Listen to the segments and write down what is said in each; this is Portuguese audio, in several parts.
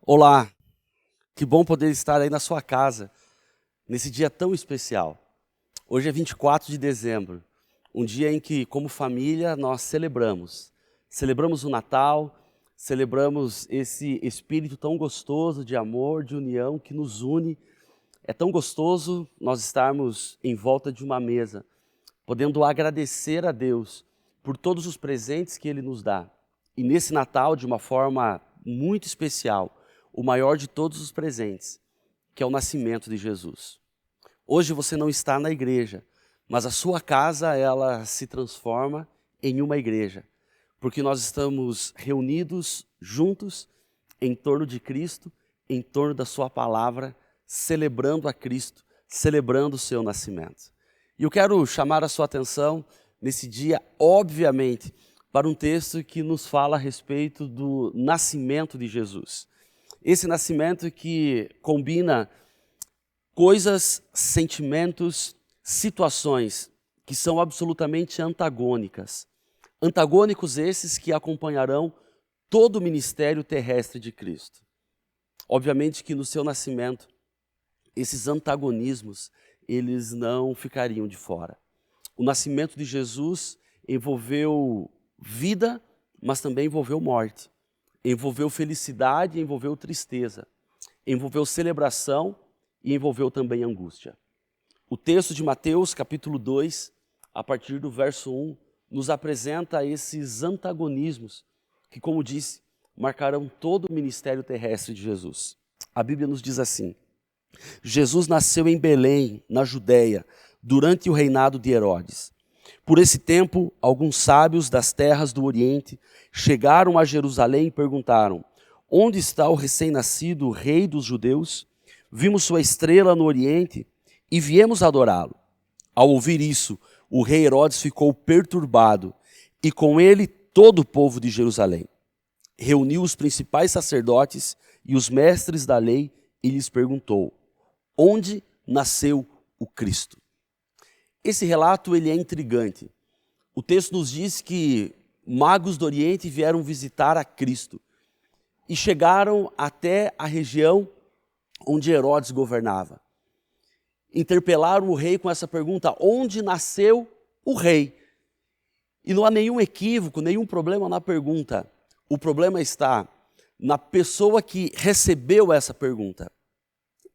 Olá, que bom poder estar aí na sua casa, nesse dia tão especial. Hoje é 24 de dezembro, um dia em que, como família, nós celebramos. Celebramos o Natal, celebramos esse espírito tão gostoso de amor, de união que nos une. É tão gostoso nós estarmos em volta de uma mesa, podendo agradecer a Deus por todos os presentes que Ele nos dá. E nesse Natal, de uma forma muito especial, o maior de todos os presentes, que é o nascimento de Jesus. Hoje você não está na igreja, mas a sua casa, ela se transforma em uma igreja, porque nós estamos reunidos juntos em torno de Cristo, em torno da sua palavra, celebrando a Cristo, celebrando o seu nascimento. E eu quero chamar a sua atenção nesse dia, obviamente, para um texto que nos fala a respeito do nascimento de Jesus. Esse nascimento que combina coisas, sentimentos, situações que são absolutamente antagônicas. Antagônicos esses que acompanharão todo o ministério terrestre de Cristo. Obviamente que no seu nascimento, esses antagonismos, eles não ficariam de fora. O nascimento de Jesus envolveu vida, mas também envolveu morte. Envolveu felicidade, envolveu tristeza. Envolveu celebração e envolveu também angústia. O texto de Mateus, capítulo 2, a partir do verso 1, nos apresenta esses antagonismos que, como disse, marcarão todo o ministério terrestre de Jesus. A Bíblia nos diz assim: Jesus nasceu em Belém, na Judéia, durante o reinado de Herodes. Por esse tempo, alguns sábios das terras do Oriente chegaram a Jerusalém e perguntaram: onde está o recém-nascido rei dos judeus? Vimos sua estrela no Oriente e viemos adorá-lo. Ao ouvir isso, o rei Herodes ficou perturbado e com ele todo o povo de Jerusalém. Reuniu os principais sacerdotes e os mestres da lei e lhes perguntou: onde nasceu o Cristo? Esse relato ele é intrigante. O texto nos diz que magos do Oriente vieram visitar a Cristo e chegaram até a região onde Herodes governava. Interpelaram o rei com essa pergunta: onde nasceu o rei? E não há nenhum equívoco, nenhum problema na pergunta. O problema está na pessoa que recebeu essa pergunta.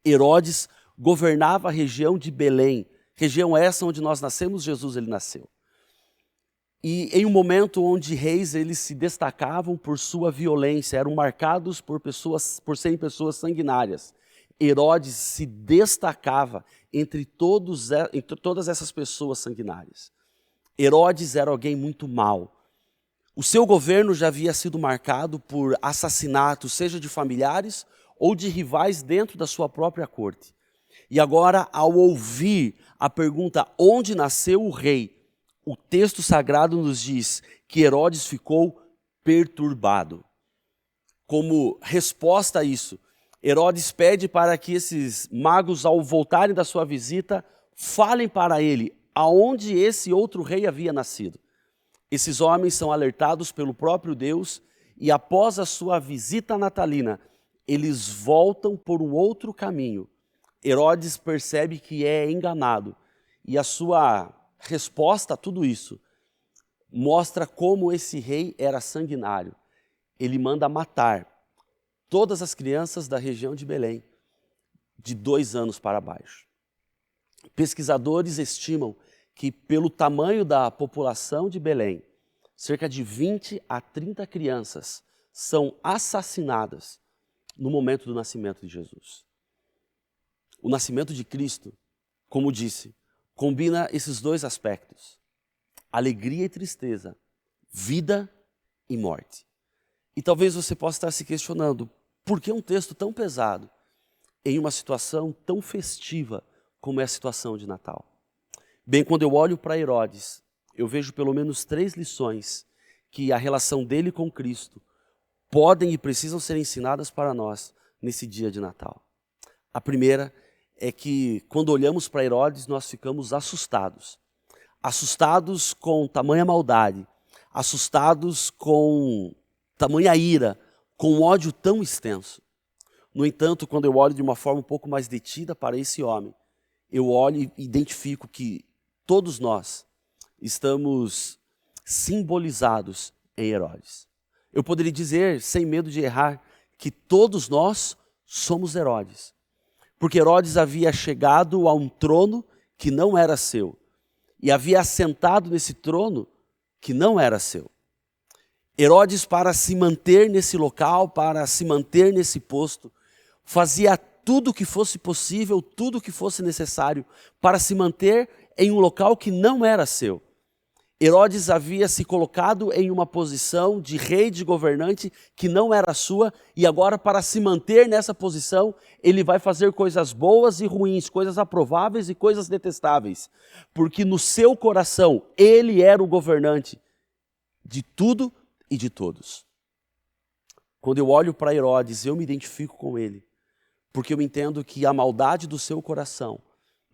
Herodes governava a região de Belém, região essa onde nós nascemos, Jesus ele nasceu. E em um momento onde reis eles se destacavam por sua violência, eram marcados por serem pessoas sanguinárias. Herodes se destacava entre todas essas pessoas sanguinárias. Herodes era alguém muito mau. O seu governo já havia sido marcado por assassinatos, seja de familiares ou de rivais dentro da sua própria corte. E agora, ao ouvir a pergunta onde nasceu o rei, o texto sagrado nos diz que Herodes ficou perturbado. Como resposta a isso, Herodes pede para que esses magos, ao voltarem da sua visita, falem para ele aonde esse outro rei havia nascido. Esses homens são alertados pelo próprio Deus e após a sua visita natalina, eles voltam por um outro caminho. Herodes percebe que é enganado e a sua resposta a tudo isso mostra como esse rei era sanguinário. Ele manda matar todas as crianças da região de Belém, de 2 anos para baixo. Pesquisadores estimam que pelo tamanho da população de Belém, cerca de 20 a 30 crianças são assassinadas no momento do nascimento de Jesus. O nascimento de Cristo, como disse, combina esses dois aspectos: alegria e tristeza, vida e morte. E talvez você possa estar se questionando, por que um texto tão pesado em uma situação tão festiva como é a situação de Natal? Bem, quando eu olho para Herodes, eu vejo pelo menos 3 lições que a relação dele com Cristo podem e precisam ser ensinadas para nós nesse dia de Natal. A primeira é que quando olhamos para Herodes, nós ficamos assustados. Assustados com tamanha maldade, assustados com tamanha ira, com um ódio tão extenso. No entanto, quando eu olho de uma forma um pouco mais detida para esse homem, eu olho e identifico que todos nós estamos simbolizados em Herodes. Eu poderia dizer, sem medo de errar, que todos nós somos Herodes. Porque Herodes havia chegado a um trono que não era seu. E havia assentado nesse trono que não era seu. Herodes, para se manter nesse local, para se manter nesse posto, fazia tudo o que fosse possível, tudo o que fosse necessário para se manter em um local que não era seu. Herodes havia se colocado em uma posição de rei, de governante, que não era sua, e agora, para se manter nessa posição, ele vai fazer coisas boas e ruins, coisas aprováveis e coisas detestáveis, porque no seu coração, ele era o governante de tudo e de todos. Quando eu olho para Herodes, eu me identifico com ele, porque eu entendo que a maldade do seu coração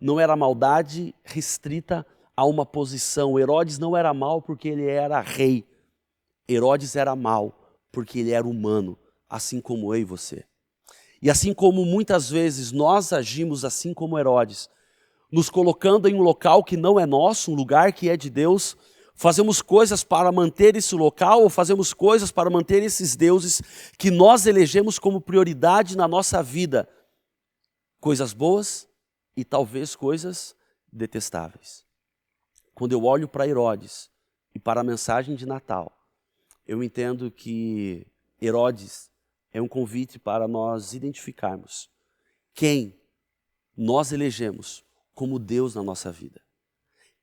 não era maldade restrita a uma posição. Herodes não era mau porque ele era rei. Herodes era mau porque ele era humano, assim como eu e você. E assim como muitas vezes nós agimos assim como Herodes, nos colocando em um local que não é nosso, um lugar que é de Deus, fazemos coisas para manter esse local ou fazemos coisas para manter esses deuses que nós elegemos como prioridade na nossa vida. Coisas boas e talvez coisas detestáveis. Quando eu olho para Herodes e para a mensagem de Natal, eu entendo que Herodes é um convite para nós identificarmos quem nós elegemos como Deus na nossa vida.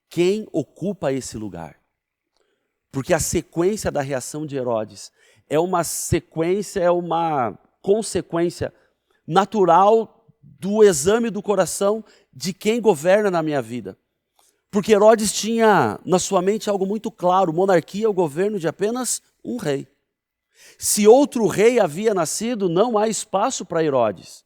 Quem ocupa esse lugar? Porque a sequência da reação de Herodes é uma sequência, é uma consequência natural do exame do coração de quem governa na minha vida. Porque Herodes tinha na sua mente algo muito claro: monarquia é o governo de apenas um rei. Se outro rei havia nascido, não há espaço para Herodes.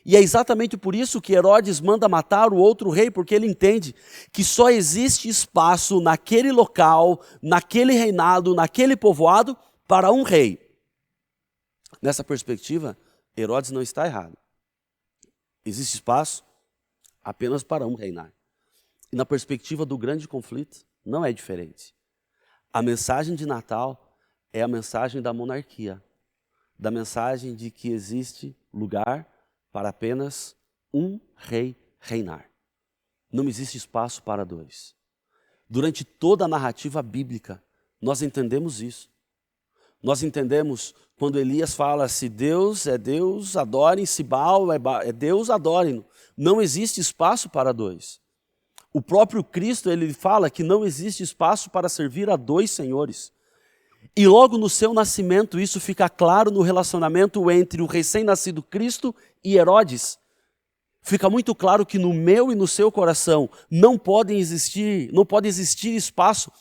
E é exatamente por isso que Herodes manda matar o outro rei, porque ele entende que só existe espaço naquele local, naquele reinado, naquele povoado, para um rei. Nessa perspectiva, Herodes não está errado. Existe espaço apenas para um reinar. E na perspectiva do grande conflito, não é diferente. A mensagem de Natal é a mensagem da monarquia, da mensagem de que existe lugar para apenas um rei reinar. Não existe espaço para dois. Durante toda a narrativa bíblica, nós entendemos isso. Nós entendemos quando Elias fala: se Deus é Deus, adorem, se Baal é Deus, adorem-no. Não existe espaço para dois. O próprio Cristo, ele fala que não existe espaço para servir a dois senhores. E logo no seu nascimento, isso fica claro no relacionamento entre o recém-nascido Cristo e Herodes. Fica muito claro que no meu e no seu coração não pode existir espaço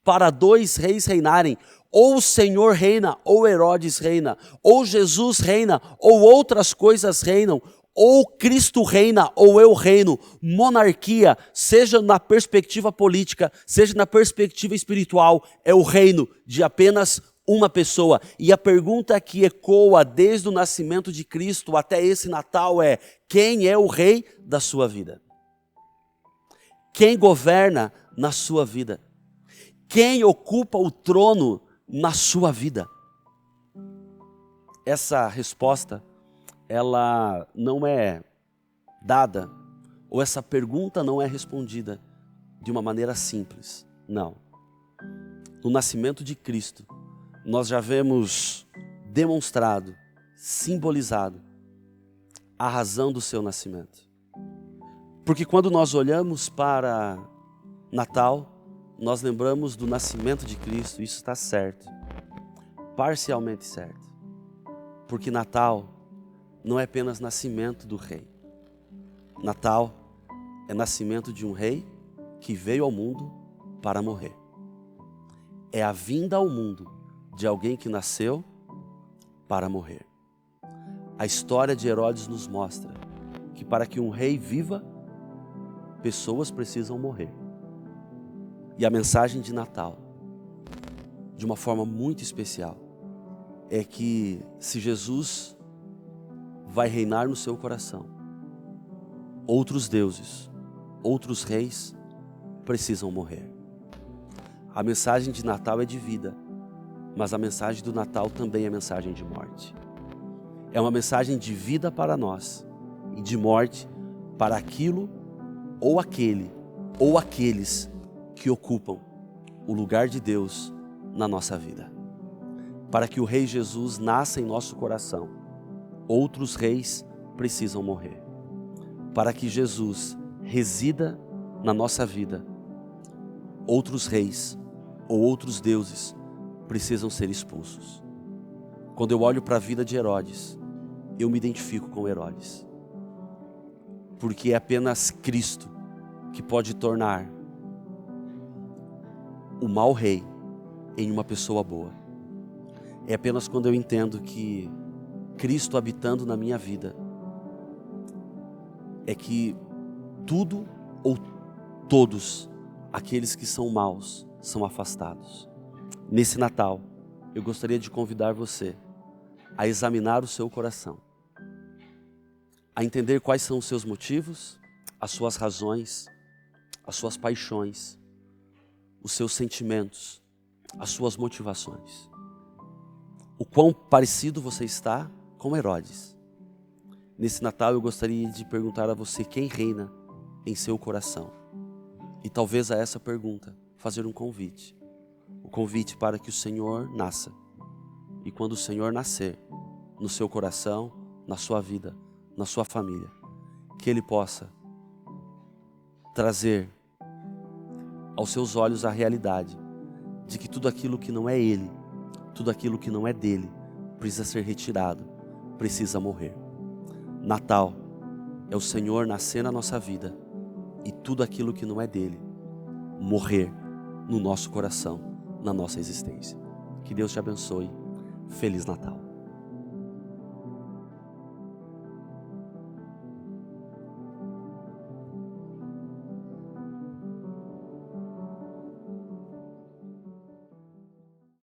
para dois reis reinarem. Ou o Senhor reina, ou Herodes reina. Ou Jesus reina, ou outras coisas reinam. Ou Cristo reina, ou eu reino. Monarquia, seja na perspectiva política, seja na perspectiva espiritual, é o reino de apenas uma pessoa. E a pergunta que ecoa desde o nascimento de Cristo até esse Natal é: quem é o rei da sua vida? Quem governa na sua vida? Quem ocupa o trono na sua vida? Essa resposta, ela não é dada, ou essa pergunta não é respondida de uma maneira simples. Não. No nascimento de Cristo, nós já vemos demonstrado, simbolizado a razão do seu nascimento. Porque quando nós olhamos para Natal, nós lembramos do nascimento de Cristo. Isso está certo, parcialmente certo. Porque Natal não é apenas nascimento do rei. Natal é nascimento de um rei que veio ao mundo para morrer. É a vinda ao mundo de alguém que nasceu para morrer. A história de Herodes nos mostra que para que um rei viva, pessoas precisam morrer. E a mensagem de Natal, de uma forma muito especial, é que se Jesus vai reinar no seu coração. Outros deuses, outros reis precisam morrer. A mensagem de Natal é de vida, mas a mensagem do Natal também é mensagem de morte. É uma mensagem de vida para nós e de morte para aquilo ou aquele ou aqueles que ocupam o lugar de Deus na nossa vida. Para que o Rei Jesus nasça em nosso coração, outros reis precisam morrer. Para que Jesus resida na nossa vida, outros reis ou outros deuses precisam ser expulsos. Quando eu olho para a vida de Herodes, eu me identifico com Herodes. Porque é apenas Cristo que pode tornar o mau rei em uma pessoa boa. É apenas quando eu entendo que Cristo habitando na minha vida é que tudo ou todos aqueles que são maus são afastados. Nesse Natal, eu gostaria de convidar você a examinar o seu coração, a entender quais são os seus motivos, as suas razões, as suas paixões, os seus sentimentos, as suas motivações. O quão parecido você está com Herodes. Nesse Natal eu gostaria de perguntar a você quem reina em seu coração. E talvez a essa pergunta fazer um convite. O convite para que o Senhor nasça. E quando o Senhor nascer no seu coração, na sua vida, na sua família, que Ele possa trazer aos seus olhos a realidade de que tudo aquilo que não é Ele, tudo aquilo que não é dele, precisa ser retirado, precisa morrer. Natal é o Senhor nascer na nossa vida e tudo aquilo que não é dele, morrer no nosso coração, na nossa existência. Que Deus te abençoe. Feliz Natal.